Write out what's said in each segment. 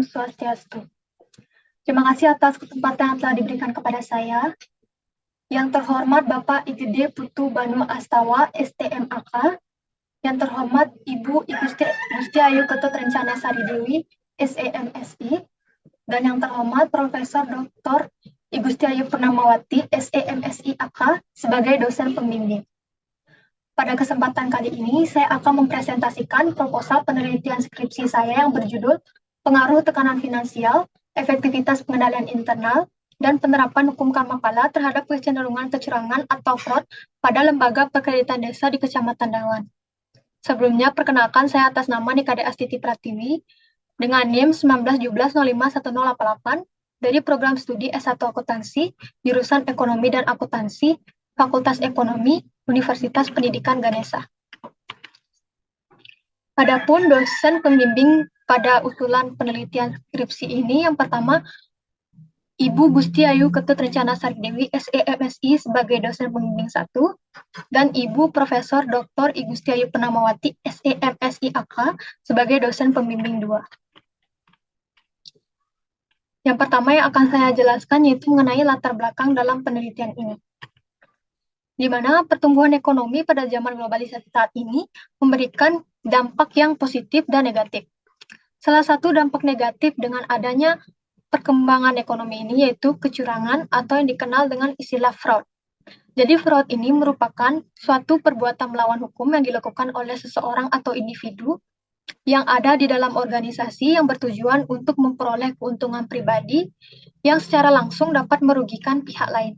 Swastiastu. Terima kasih atas kesempatan yang telah diberikan kepada saya. Yang terhormat Bapak IGD Putu Banu Astawa, STMAK. Yang terhormat Ibu Gusti Ayu Ketut Rencana Sari Dewi, SEMSI. Dan yang terhormat Profesor Dr. I Gusti Ayu Purnamawati, SEMSI AK, sebagai dosen pembimbing. Pada kesempatan kali ini, saya akan mempresentasikan proposal penelitian skripsi saya yang berjudul Pengaruh Tekanan Finansial, Efektivitas Pengendalian Internal, dan Penerapan Hukum Karmapala terhadap Kecenderungan Kecurangan atau Fraud pada Lembaga Perkreditan Desa di Kecamatan Dawan. Sebelumnya, perkenalkan saya atas nama Nikade Astiti Pratiwi dengan NIM 1917051088 dari Program Studi S1 Akuntansi, jurusan Ekonomi dan Akuntansi, Fakultas Ekonomi, Universitas Pendidikan Ganesha. Adapun dosen pembimbing pada usulan penelitian skripsi ini, yang pertama, Ibu Gusti Ayu Ketut Rencana Sari Dewi, SEMSI sebagai dosen pembimbing 1, dan Ibu Profesor Dr. I Gusti Ayu Purnamawati, SEMSI AK sebagai dosen pembimbing 2. Yang pertama yang akan saya jelaskan yaitu mengenai latar belakang dalam penelitian ini, di mana pertumbuhan ekonomi pada zaman globalisasi saat ini memberikan dampak yang positif dan negatif. Salah satu dampak negatif dengan adanya perkembangan ekonomi ini yaitu kecurangan atau yang dikenal dengan istilah fraud. Jadi fraud ini merupakan suatu perbuatan melawan hukum yang dilakukan oleh seseorang atau individu yang ada di dalam organisasi yang bertujuan untuk memperoleh keuntungan pribadi yang secara langsung dapat merugikan pihak lain.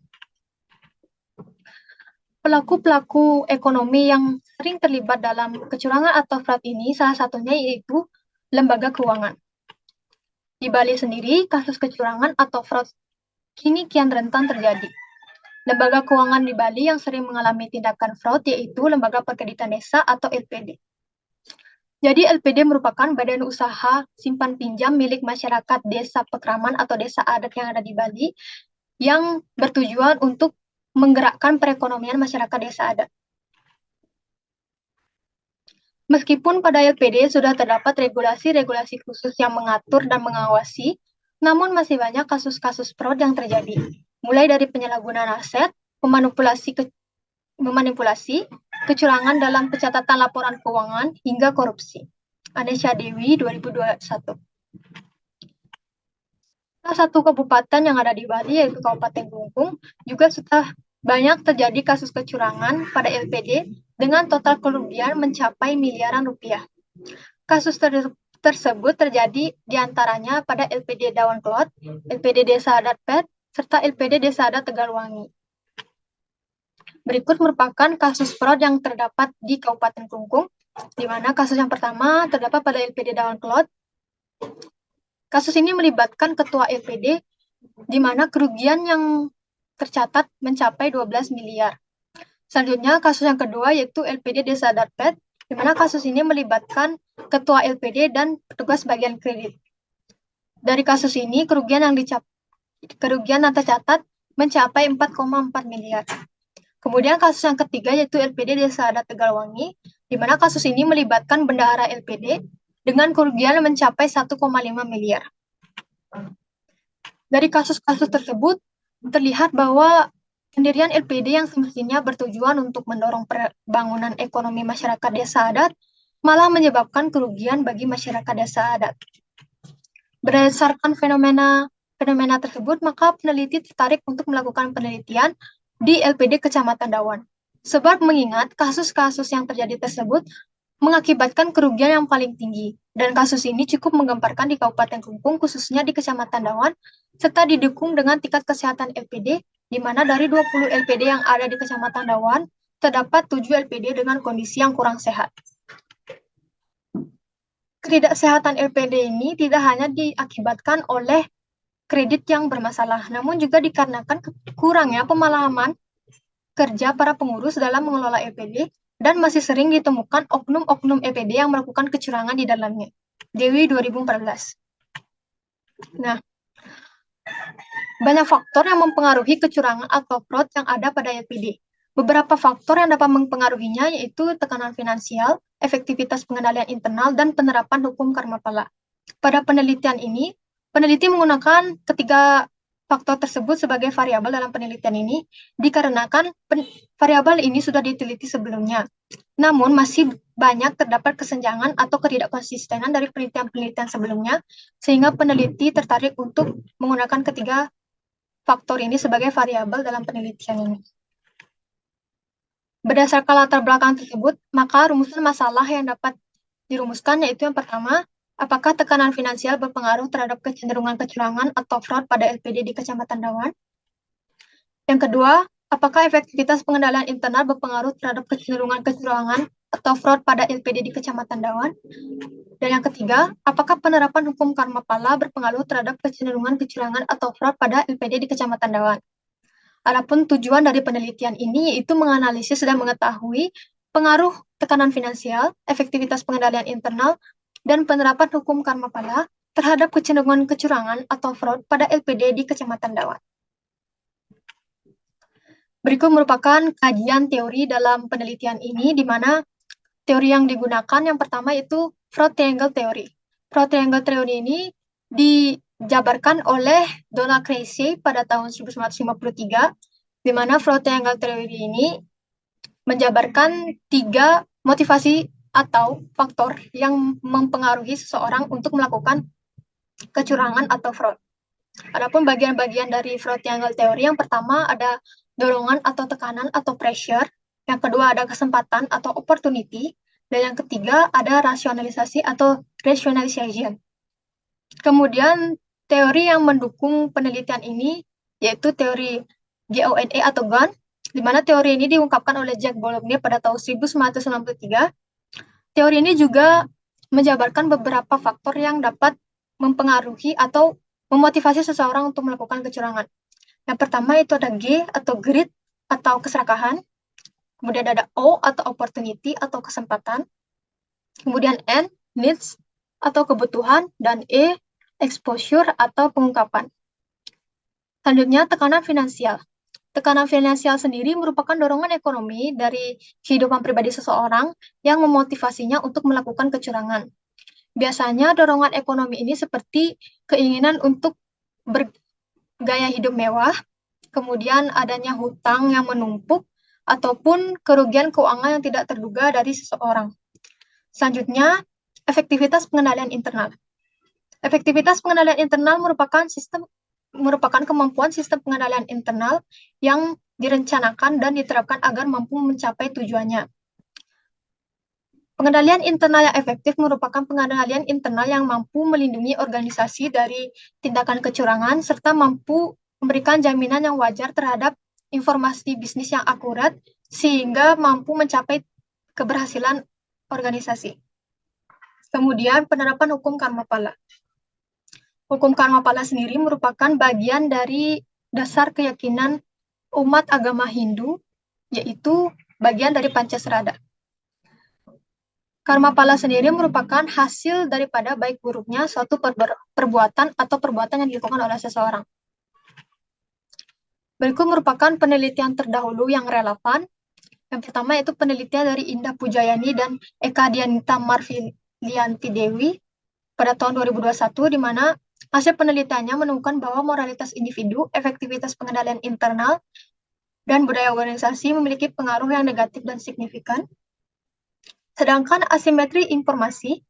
Pelaku-pelaku ekonomi yang sering terlibat dalam kecurangan atau fraud ini salah satunya yaitu lembaga keuangan. Di Bali sendiri, kasus kecurangan atau fraud kini kian rentan terjadi. Lembaga keuangan di Bali yang sering mengalami tindakan fraud yaitu Lembaga Perkreditan Desa atau LPD. Jadi LPD merupakan badan usaha simpan pinjam milik masyarakat desa Pekraman atau desa adat yang ada di Bali yang bertujuan untuk menggerakkan perekonomian masyarakat desa adat. Meskipun pada LPD sudah terdapat regulasi-regulasi khusus yang mengatur dan mengawasi, namun masih banyak kasus-kasus fraud yang terjadi, mulai dari penyalahgunaan aset, memanipulasi, kecurangan dalam pencatatan laporan keuangan, hingga korupsi. Anesha Dewi, 2021. Salah satu kabupaten yang ada di Bali, yaitu Kabupaten Kelungkung, juga sudah banyak terjadi kasus kecurangan pada LPD dengan total kerugian mencapai miliaran rupiah. Kasus tersebut terjadi diantaranya pada LPD Dawan Klot, LPD Desa Adat Pet, serta LPD Desa Adat Tegalwangi. Berikut merupakan kasus fraud yang terdapat di Kabupaten Kelungkung, di mana kasus yang pertama terdapat pada LPD Dawan Klot. Kasus ini melibatkan ketua LPD, di mana kerugian yang tercatat mencapai 12 miliar. Selanjutnya, kasus yang kedua yaitu LPD Desa Adat Pet, di mana kasus ini melibatkan ketua LPD dan petugas bagian kredit. Dari kasus ini, kerugian yang tercatat mencapai 4,4 miliar. Kemudian kasus yang ketiga yaitu LPD Desa Adat Tegalwangi, di mana kasus ini melibatkan bendahara LPD dengan kerugian mencapai 1,5 miliar. Dari kasus-kasus tersebut, terlihat bahwa pendirian LPD yang semestinya bertujuan untuk mendorong pembangunan ekonomi masyarakat desa adat malah menyebabkan kerugian bagi masyarakat desa adat. Berdasarkan fenomena tersebut, maka peneliti tertarik untuk melakukan penelitian di LPD Kecamatan Dawan. Sebab mengingat kasus-kasus yang terjadi tersebut mengakibatkan kerugian yang paling tinggi, dan kasus ini cukup menggemparkan di Kabupaten Kelungkung, khususnya di Kecamatan Dawan, serta didukung dengan tingkat kesehatan LPD, di mana dari 20 LPD yang ada di Kecamatan Dawan, terdapat 7 LPD dengan kondisi yang kurang sehat. Ketidaksehatan LPD ini tidak hanya diakibatkan oleh kredit yang bermasalah, namun juga dikarenakan kurangnya pemahaman kerja para pengurus dalam mengelola LPD, dan masih sering ditemukan oknum-oknum LPD yang melakukan kecurangan di dalamnya. Dewi, 2014. Nah, banyak faktor yang mempengaruhi kecurangan atau fraud yang ada pada LPD. Beberapa faktor yang dapat mempengaruhinya yaitu tekanan finansial, efektivitas pengendalian internal, dan penerapan hukum karmapala. Pada penelitian ini, peneliti menggunakan ketiga faktor tersebut sebagai variabel dalam penelitian ini dikarenakan variabel ini sudah diteliti sebelumnya. Namun masih banyak terdapat kesenjangan atau ketidakkonsistenan dari penelitian-penelitian sebelumnya, sehingga peneliti tertarik untuk menggunakan ketiga faktor ini sebagai variabel dalam penelitian ini. Berdasarkan latar belakang tersebut, maka rumusan masalah yang dapat dirumuskan yaitu yang pertama, apakah tekanan finansial berpengaruh terhadap kecenderungan kecurangan atau fraud pada LPD di Kecamatan Dawan? Yang kedua, apakah efektivitas pengendalian internal berpengaruh terhadap kecenderungan kecurangan atau fraud pada LPD di Kecamatan Dawan? Dan yang ketiga, apakah penerapan hukum karma pala berpengaruh terhadap kecenderungan kecurangan atau fraud pada LPD di Kecamatan Dawan? Adapun tujuan dari penelitian ini yaitu menganalisis dan mengetahui pengaruh tekanan finansial, efektivitas pengendalian internal, dan penerapan hukum karma pala terhadap kecenderungan kecurangan atau fraud pada LPD di Kecamatan Dawan. Berikut merupakan kajian teori dalam penelitian ini, di mana teori yang digunakan yang pertama itu fraud triangle theory. Fraud triangle theory ini dijabarkan oleh Donald Creasy pada tahun 1953, di mana fraud triangle theory ini menjabarkan 3 motivasi atau faktor yang mempengaruhi seseorang untuk melakukan kecurangan atau fraud. Adapun bagian-bagian dari fraud triangle theory, yang pertama ada dorongan atau tekanan atau pressure, yang kedua ada kesempatan atau opportunity, dan yang ketiga ada rasionalisasi atau rationalization. Kemudian teori yang mendukung penelitian ini yaitu teori GONE atau GON, di mana teori ini diungkapkan oleh Jack Bologne pada tahun 1993. Teori ini juga menjabarkan beberapa faktor yang dapat mempengaruhi atau memotivasi seseorang untuk melakukan kecurangan. Yang pertama itu ada G atau greed atau keserakahan, kemudian ada O atau opportunity atau kesempatan, kemudian N, needs atau kebutuhan, dan E, exposure atau pengungkapan. Selanjutnya, tekanan finansial. Tekanan finansial sendiri merupakan dorongan ekonomi dari kehidupan pribadi seseorang yang memotivasinya untuk melakukan kecurangan. Biasanya dorongan ekonomi ini seperti keinginan untuk bergaya hidup mewah, kemudian adanya hutang yang menumpuk, ataupun kerugian keuangan yang tidak terduga dari seseorang. Selanjutnya, efektivitas pengendalian internal. Efektivitas pengendalian internal merupakan kemampuan sistem pengendalian internal yang direncanakan dan diterapkan agar mampu mencapai tujuannya. Pengendalian internal yang efektif merupakan pengendalian internal yang mampu melindungi organisasi dari tindakan kecurangan serta mampu memberikan jaminan yang wajar terhadap informasi bisnis yang akurat sehingga mampu mencapai keberhasilan organisasi. Kemudian penerapan hukum karma pala. Hukum karma pala sendiri merupakan bagian dari dasar keyakinan umat agama Hindu, yaitu bagian dari Pancasrada. Karma pala sendiri merupakan hasil daripada baik buruknya suatu perbuatan atau perbuatan yang dilakukan oleh seseorang. Berikut merupakan penelitian terdahulu yang relevan. Yang pertama yaitu penelitian dari Indah Pujayani dan Eka Dianita Marfilianti Dewi pada tahun 2021, di mana hasil penelitiannya menemukan bahwa moralitas individu, efektivitas pengendalian internal, dan budaya organisasi memiliki pengaruh yang negatif dan signifikan. Sedangkan asimetri informasi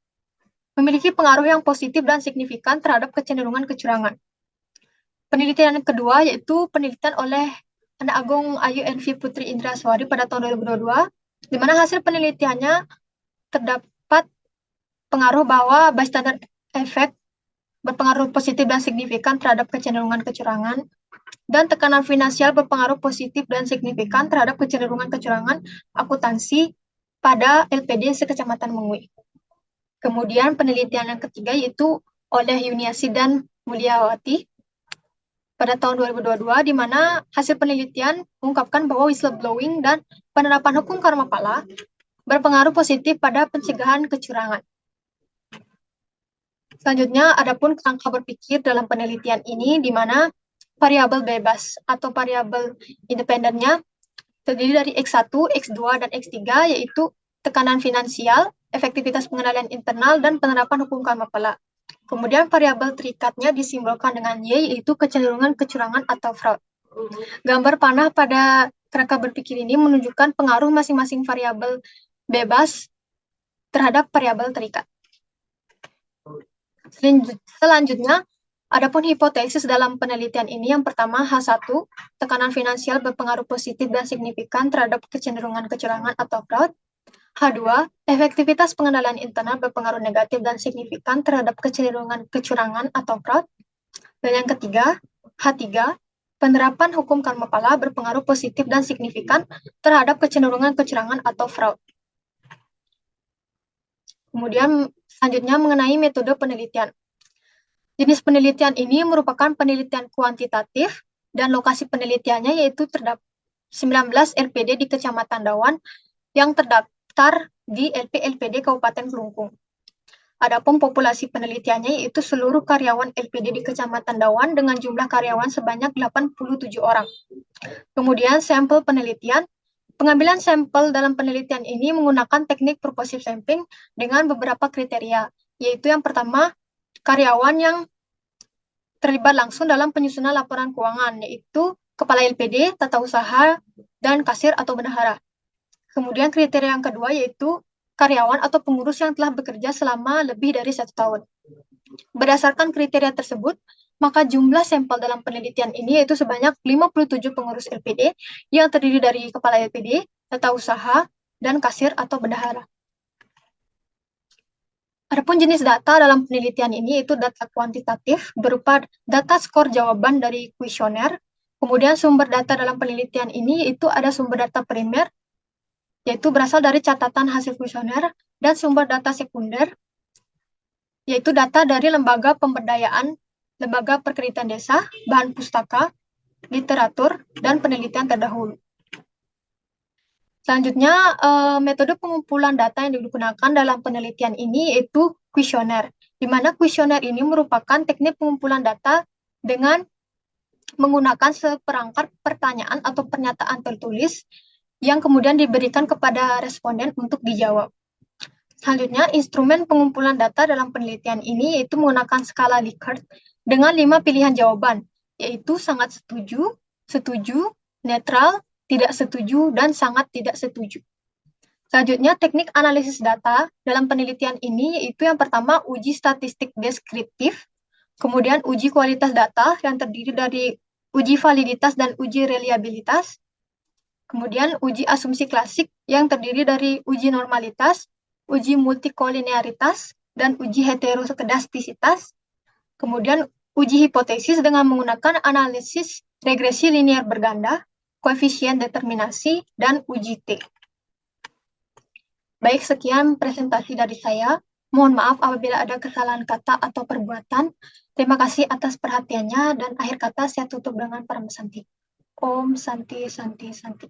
memiliki pengaruh yang positif dan signifikan terhadap kecenderungan kecurangan. Penelitian yang kedua yaitu penelitian oleh Anak Agung Ayu Envy Putri Indraswari pada tahun 2022, di mana hasil penelitiannya terdapat pengaruh bahwa bystander effect berpengaruh positif dan signifikan terhadap kecenderungan kecurangan, dan tekanan finansial berpengaruh positif dan signifikan terhadap kecenderungan kecurangan akuntansi pada LPD sekecamatan Mengui. Kemudian penelitian yang ketiga yaitu oleh Yuniasi dan Mulyawati pada tahun 2022, di mana hasil penelitian mengungkapkan bahwa whistleblowing dan penerapan hukum karma pala berpengaruh positif pada pencegahan kecurangan. Selanjutnya, adapun kerangka berpikir dalam penelitian ini, di mana variabel bebas atau variabel independennya terdiri dari X1, X2, dan X3, yaitu tekanan finansial, efektivitas pengendalian internal, dan penerapan hukum karma pala. Kemudian variabel terikatnya disimbolkan dengan Y, yaitu kecenderungan kecurangan atau fraud. Gambar panah pada kerangka berpikir ini menunjukkan pengaruh masing-masing variabel bebas terhadap variabel terikat. Selanjutnya, adapun hipotesis dalam penelitian ini yang pertama H1, tekanan finansial berpengaruh positif dan signifikan terhadap kecenderungan kecurangan atau fraud. H2, efektivitas pengendalian internal berpengaruh negatif dan signifikan terhadap kecenderungan kecurangan atau fraud. Dan yang ketiga, H3, penerapan hukum karma pala berpengaruh positif dan signifikan terhadap kecenderungan kecurangan atau fraud. Kemudian selanjutnya mengenai metode penelitian. Jenis penelitian ini merupakan penelitian kuantitatif dan lokasi penelitiannya yaitu terdapat 19 LPD di Kecamatan Dawan yang terdaftar di LPD Kabupaten Kelungkung. Adapun populasi penelitiannya yaitu seluruh karyawan LPD di Kecamatan Dawan dengan jumlah karyawan sebanyak 87 orang. Kemudian sampel penelitian. Pengambilan sampel dalam penelitian ini menggunakan teknik purposive sampling dengan beberapa kriteria, yaitu yang pertama, karyawan yang terlibat langsung dalam penyusunan laporan keuangan, yaitu kepala LPD, tata usaha, dan kasir atau bendahara. Kemudian kriteria yang kedua yaitu karyawan atau pengurus yang telah bekerja selama lebih dari 1 tahun. Berdasarkan kriteria tersebut, maka jumlah sampel dalam penelitian ini yaitu sebanyak 57 pengurus LPD yang terdiri dari kepala LPD, tata usaha, dan kasir atau bendahara. Adapun jenis data dalam penelitian ini yaitu data kuantitatif berupa data skor jawaban dari kuesioner. Kemudian sumber data dalam penelitian ini itu ada sumber data primer, yaitu berasal dari catatan hasil kuesioner, dan sumber data sekunder, yaitu data dari lembaga pemberdayaan, lembaga perkreditan desa, bahan pustaka, literatur, dan penelitian terdahulu. Selanjutnya, metode pengumpulan data yang digunakan dalam penelitian ini yaitu kuesioner, di mana kuesioner ini merupakan teknik pengumpulan data dengan menggunakan seperangkat pertanyaan atau pernyataan tertulis yang kemudian diberikan kepada responden untuk dijawab. Selanjutnya, instrumen pengumpulan data dalam penelitian ini yaitu menggunakan skala Likert dengan 5 pilihan jawaban, yaitu sangat setuju, setuju, netral, tidak setuju, dan sangat tidak setuju. Selanjutnya, teknik analisis data dalam penelitian ini yaitu yang pertama uji statistik deskriptif, kemudian uji kualitas data yang terdiri dari uji validitas dan uji reliabilitas, kemudian uji asumsi klasik yang terdiri dari uji normalitas, uji multikolinearitas, dan uji heterokedastisitas, kemudian uji hipotesis dengan menggunakan analisis regresi linear berganda, koefisien determinasi, dan uji T. Baik, sekian presentasi dari saya. Mohon maaf apabila ada kesalahan kata atau perbuatan. Terima kasih atas perhatiannya, dan akhir kata saya tutup dengan Param Santi. Om Santi Santi Santi.